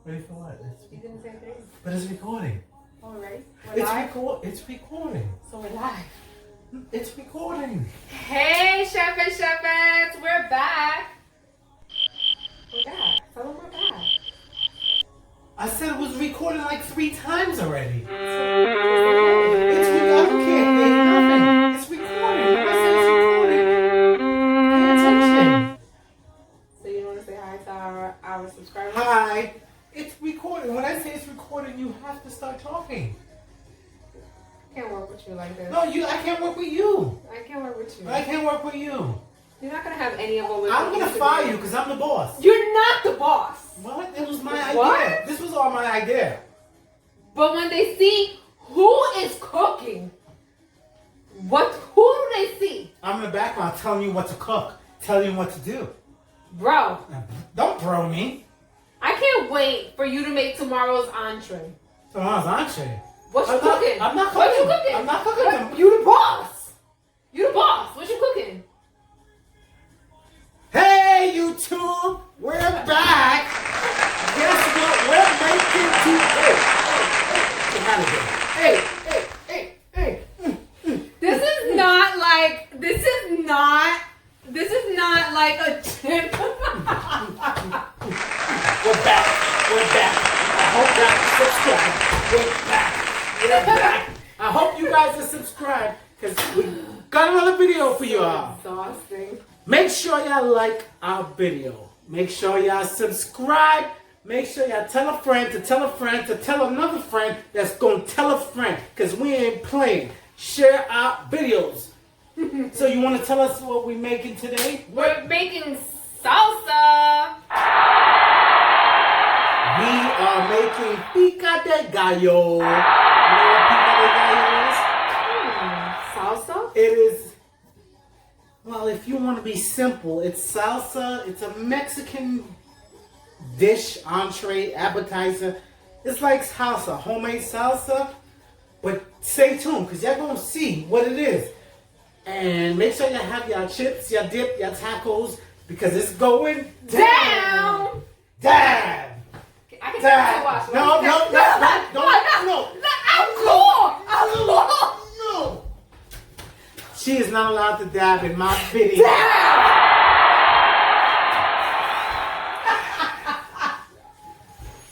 Ready for what? You didn't say three. But it's recording. Oh, right? We're live? It's recording. So we're live. It's recording. Hey, Chef and Chefettes, we're back. We're back. Tell them we're back. I said it was recording like 3 times already. So, I don't care. There's nothing. It's recording. I said it's recording. Pay attention. so you want to say hi to our subscribers? Hi. It's recording. When I say it's recording, you have to start talking. I can't work with you like this. No, I can't work with you. I can't work with you. I can't work with you. You're not going to have any of what we're I'm going to fire you because I'm the boss. You're not the boss. What? It was my idea. What? This was all my idea. But when they see who is cooking, who do they see? I'm in the background telling you what to cook, telling you what to do. Bro. Don't bro me. I can't wait for you to make tomorrow's entree. Tomorrow's entree. What you cooking? I'm not cooking. What you cooking? I'm not cooking. You the boss. You the boss. What you cooking? Hey, YouTube. We're back. Guess what? We're making today. Hey. This is not like a tip. We're back. I hope you guys subscribe. We're back. I hope you guys are subscribed because we got another video for y'all. Exhausting. Make sure y'all like our video. Make sure y'all subscribe. Make sure y'all tell a friend to tell a friend to tell another friend that's going to tell a friend because we ain't playing. Share our videos. So you want to tell us what we're making today? We're making salsa. We are making Pica De Gallo. You know what Pica De Gallo is? Salsa? It is, well, if you want to be simple, it's salsa. It's a Mexican dish, entree, appetizer. It's like salsa, homemade salsa. But stay tuned because y'all going to see what it is. And make sure y'all have y'all chips, y'all dip, y'all tacos because it's going down. I can take it wash. No. I'm cool. No. She is not allowed to dab in my video.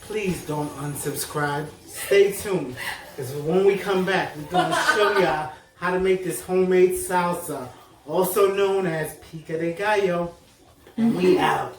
Please don't unsubscribe. Stay tuned. Because when we come back, we're going to show y'all how to make this homemade salsa, also known as Pica De Gallo. And we out.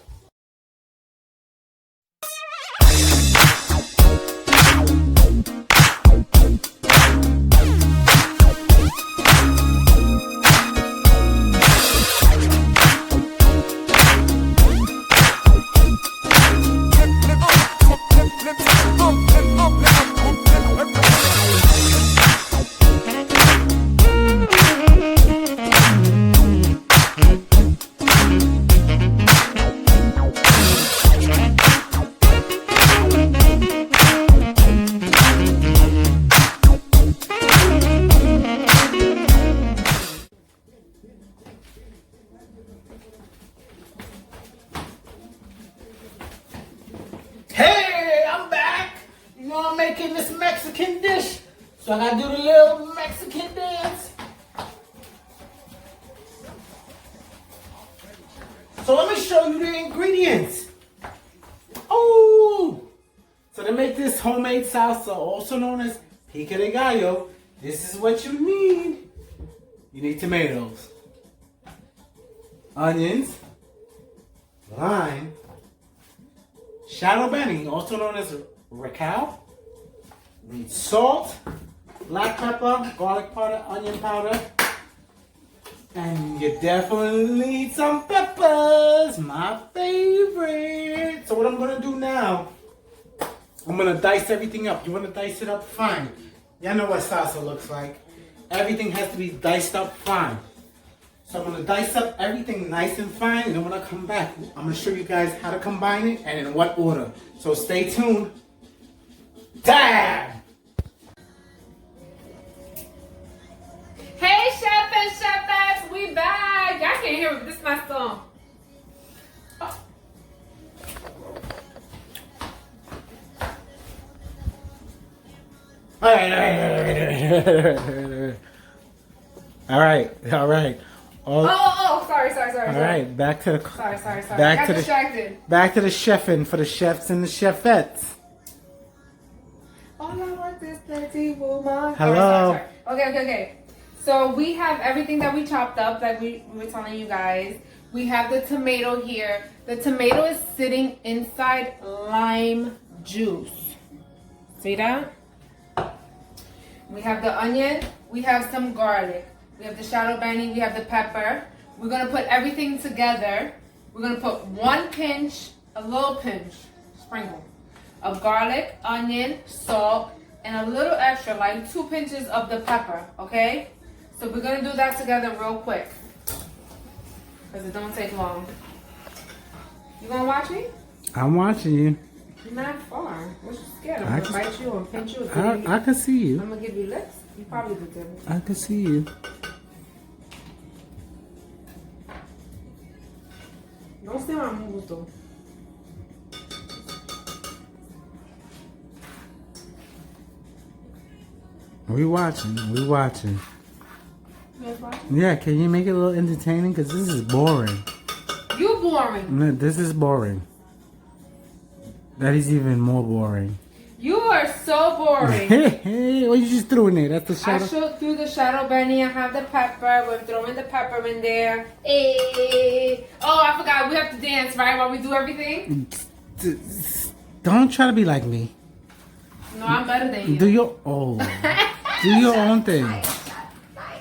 Hey, I'm back. You know I'm making this Mexican dish. So I gotta do the little Mexican dance. So let me show you the ingredients. Oh! So to make this homemade salsa, also known as Pica De Gallo, this is what you need. You need tomatoes, onions, lime, shadow benny, also known as recao. You need salt, black pepper, garlic powder, onion powder, and you definitely need some peppers, my favorite. So what I'm gonna do now, I'm gonna dice everything up. You wanna dice it up? Fine. Y'all know what salsa looks like. Everything has to be diced up fine. So I'm gonna dice up everything nice and fine, and then when I come back, I'm gonna show you guys how to combine it and in what order. So stay tuned. Damn! Hey, Chef and Chefettes, we back. Y'all can't hear it. This is my song. All right. Oh, sorry. All right, back to the Sorry. Back I to got distracted. back to the chefing for the chefs and the chefettes. All I want is plenty woman. Hello. Sorry. Okay. So we have everything that we chopped up, like we were telling you guys. We have the tomato here. The tomato is sitting inside lime juice. See that? We have the onion. We have some garlic. We have the shadow banning. We have the pepper. We're gonna put everything together. We're gonna put one pinch, a little pinch, sprinkle, of garlic, onion, salt, and a little extra, like 2 pinches of the pepper, okay? So we're gonna do that together real quick. Because it don't take long. You gonna watch me? I'm watching you. You're not far. What you scared? I'm gonna bite you and pinch you. I can see you. I'm gonna give you lips. You probably did. I can see you. Don't say my moves though. We watching. You guys watching? Yeah, can you make it a little entertaining? Because this is boring. You boring. No, this is boring. That is even more boring. You are so boring. Hey, what you just threw in there? That's the I shadow. through the shadow bunny. I have the pepper. We're throwing the pepper in there. Hey. Oh, I forgot. We have to dance, right? While we do everything? Don't try to be like me. No, I'm better than you. Do your do your own thing.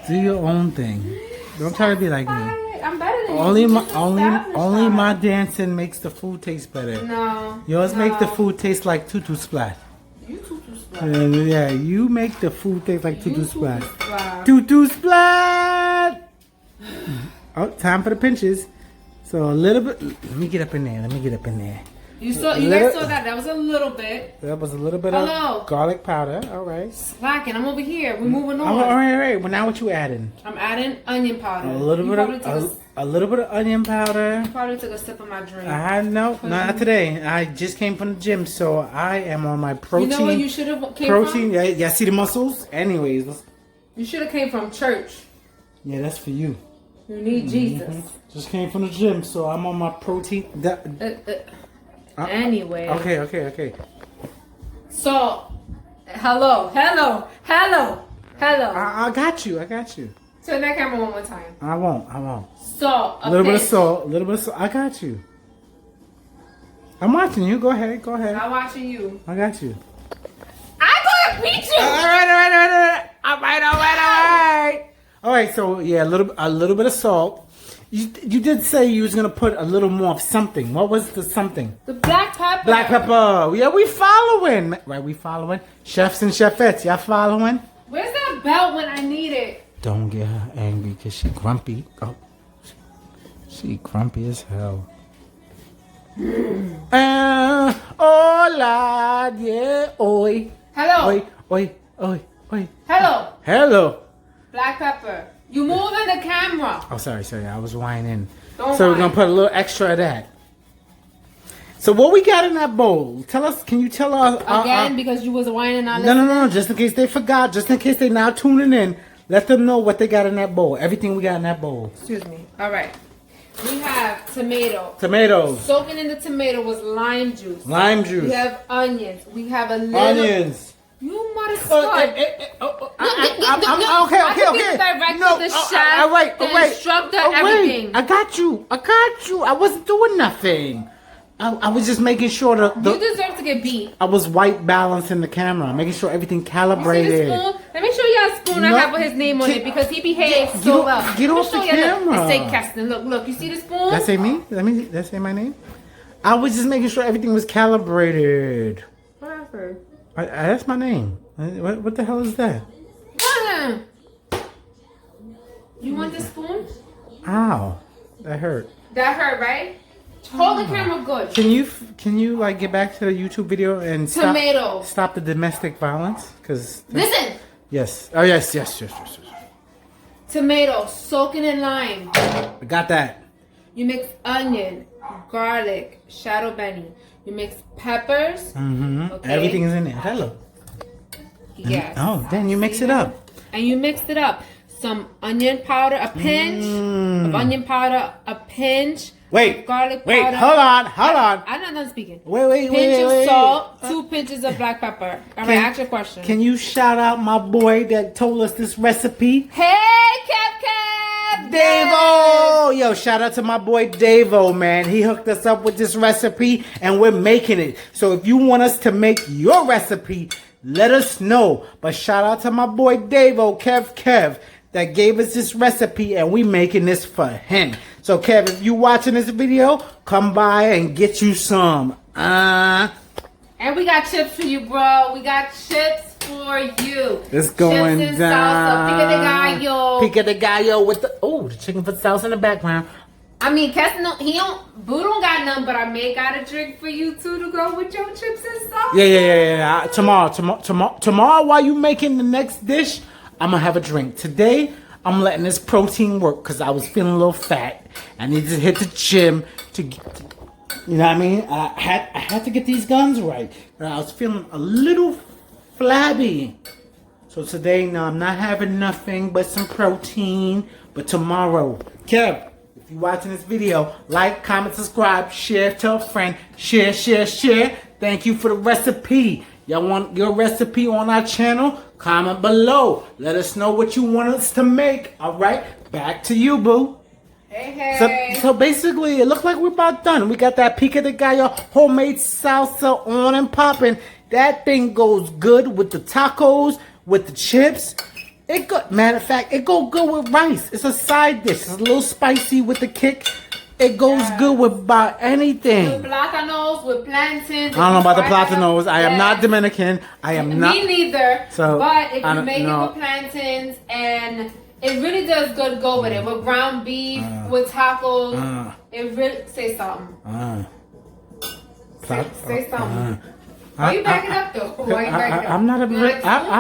Do your own thing. Don't try to be like me. I'm better than Only you. only my dancing makes the food taste better. No. Yours make the no. food taste like tutu splat. You tutu splat. And yeah, you make the food taste like tutu You splat. tutu splat. Tutu splat. Oh, time for the pinches. So a little bit. Let me get up in there. You guys saw that. That was a little bit. That was a little bit Hello. of garlic powder. All right. Slacking. I'm over here. We're moving on. All right. Well, now what you adding? I'm adding onion powder. A little You bit probably of took a little bit of onion powder. probably took a sip of my drink. No, not today. I just came from the gym, so I am on my protein. You know where you should have came protein. from? Yeah, see the muscles. Anyways, You should have came from church. yeah, that's for you. You need Jesus. Just came from the gym, so I'm on my protein. Anyway. Okay. So, hello. I got you. Turn that camera one more time. I won't. So, A little bit of salt. I got you. I'm watching you. Go ahead. I'm watching you. I got you. I'm gonna beat you. All right. All right. So yeah, a little bit of salt. You did say you was gonna put a little more of something. What was the something? The black pepper. Black pepper. Yeah, we following. Right, we following. Chefs and chefettes, y'all following? Where's that belt when I need it? Don't get her angry because she grumpy. Oh, she grumpy as hell. Hola, yeah, oi. Hello. Oi. Hello. Black pepper. You moving the camera. Oh, sorry. I was whining. Don't So we're whine. gonna put a little extra of that. So what we got in that bowl? Tell us. Can you tell us Again, because you was whining on No. Just in case they forgot. Just in case they now tuning in. Let them know what they got in that bowl. Everything we got in that bowl. Excuse me. All right. We have tomato. Tomatoes. Soaking in the tomato was lime juice. Lime juice. We have onions. We have a little. Onions. You mother Okay. stud. I could be direct to the chef, the instructor, everything. I got you. I wasn't doing nothing. I was just making sure You deserve to get beat. I was white balancing the camera, making sure everything You see calibrated. the spoon? Let me show you a spoon I No. have with his name on it because he behaves Get so off- well. get Let me off the show you. Look, camera. It say Keston. Look. You see the spoon? That say me? That say my name? I was just making sure everything was calibrated. Whatever. That's my name. What the hell is that? You want the spoon? Ow, that hurt. That hurt, right? Hold the camera good. Can you like get back to the YouTube video and Tomato. stop the domestic violence? Cause Listen. yes. Oh yes. Tomato, soaking in lime. I got that. You mix onion, garlic, shadow benny. You mix peppers. Mm-hmm. Okay. Everything is in there. Hello. Yes. Oh, then you mix it up. And you mixed it up. Some onion powder, a pinch of onion powder, a pinch of garlic powder. Hold on. I'm not done speaking. Wait. Pinch of salt, 2 pinches of black pepper. All right, ask your question. Can you shout out my boy that told us this recipe? Hey, Kev! Davo! Yo, shout out to my boy Davo, man. He hooked us up with this recipe and we're making it. So if you want us to make your recipe, let us know. But shout out to my boy Davo, Kev, that gave us this recipe and we making this for him. So Kev, if you watching this video, come by and get you some. And we got chips for you, bro. We got chips for you. It's going chips and down. Salsa. Pica De Gallo. Pica De Gallo with the chicken foot salsa in the background. I mean, Boo don't got none, but I may got a drink for you too to go with your chips and salsa. Yeah. Tomorrow, while you making the next dish, I'm gonna have a drink. Today, I'm letting this protein work because I was feeling a little fat. I need to hit the gym to get, you know what I mean? I had to get these guns right. I was feeling a little flabby. So today, no, I'm not having nothing but some protein. But tomorrow, Kev, if you're watching this video, like, comment, subscribe, share, tell a friend, share. Thank you for the recipe. Y'all want your recipe on our channel? Comment below. Let us know what you want us to make. All right, back to you, boo. Hey. So basically, it looked like we're about done. We got that Pica De Gallo homemade salsa on and popping. That thing goes good with the tacos, with the chips. Matter of fact, it go good with rice. It's a side dish. It's a little spicy with the kick. It goes good with about anything. With plátanos, with plantains. I don't know about the plátanos. I am not Dominican. I am not. Me neither. So, but if you make it with plantains, and it really does go with it. With ground beef, with tacos, it really say something. Say something. Why you backing up though? Why you backing up? I'm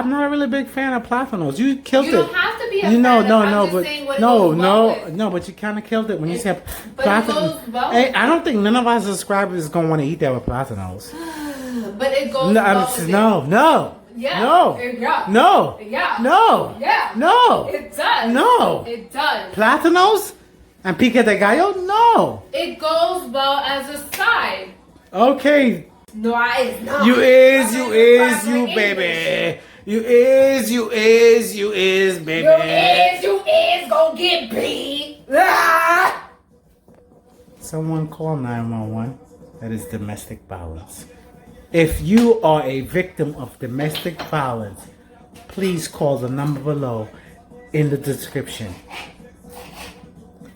not a really big fan of plátanos. You killed it. You don't have to be a fan. But you kind of killed it when you said plátanos. Hey, I don't think none of our subscribers is gonna want to eat that with plátanos. But it goes. No. Yeah. No. Yeah. No. Yeah. No. Yeah. No. It does. No. It does. Plátanos and Pica De Gallo? No. It goes well as a side. Okay. No, it's not. You baby. You is, baby. You is gonna get beat. Ah! Someone call 911. That is domestic violence. If you are a victim of domestic violence, please call the number below in the description.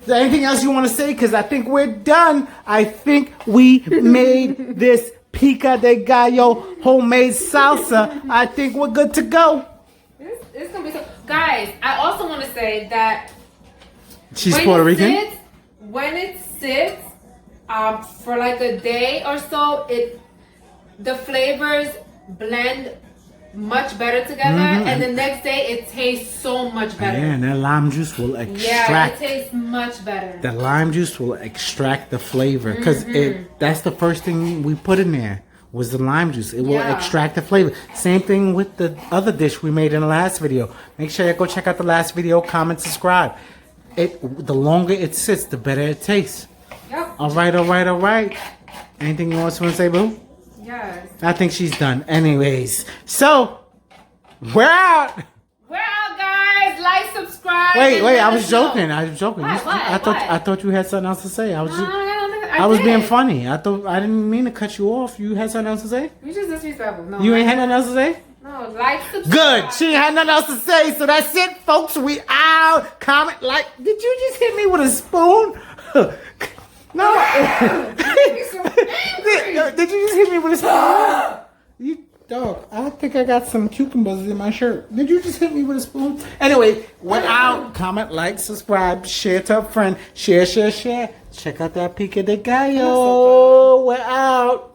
Is there anything else you want to say? Because I think we're done. I think we made this Pica De Gallo homemade salsa. I think we're good to go. It's gonna be so. Guys, I also want to say that she's Puerto Rican. When it sits for like a day or so, the flavors blend much better together, and the next day it tastes so much better. Yeah, and that lime juice will extract. Yeah, it tastes much better. The lime juice will extract the flavor because that's the first thing we put in there was the lime juice. It will extract the flavor. Same thing with the other dish we made in the last video. Make sure you go check out the last video, comment, subscribe. The longer it sits, the better it tastes. Yep. All right. Anything you want to say, boo? Yes. I think she's done. Anyways, so we're out. We're out, guys. Like, subscribe. Wait. I was joking. What? I thought you had something else to say. I was did. being funny. I didn't mean to cut you off. You had something else to say? You just disrespectful. No. You ain't had nothing else to say? No. Like, subscribe. Good. She ain't had nothing else to say. So that's it, folks. We out. Comment, like. Did you just hit me with a spoon? No. Did you just hit me with a spoon? You dog. I think I got some cucumbers in my shirt. Did you just hit me with a spoon? Anyway, we're out. Comment, like, subscribe, share to a friend. Share. Check out that Pica De Gallo. We're out.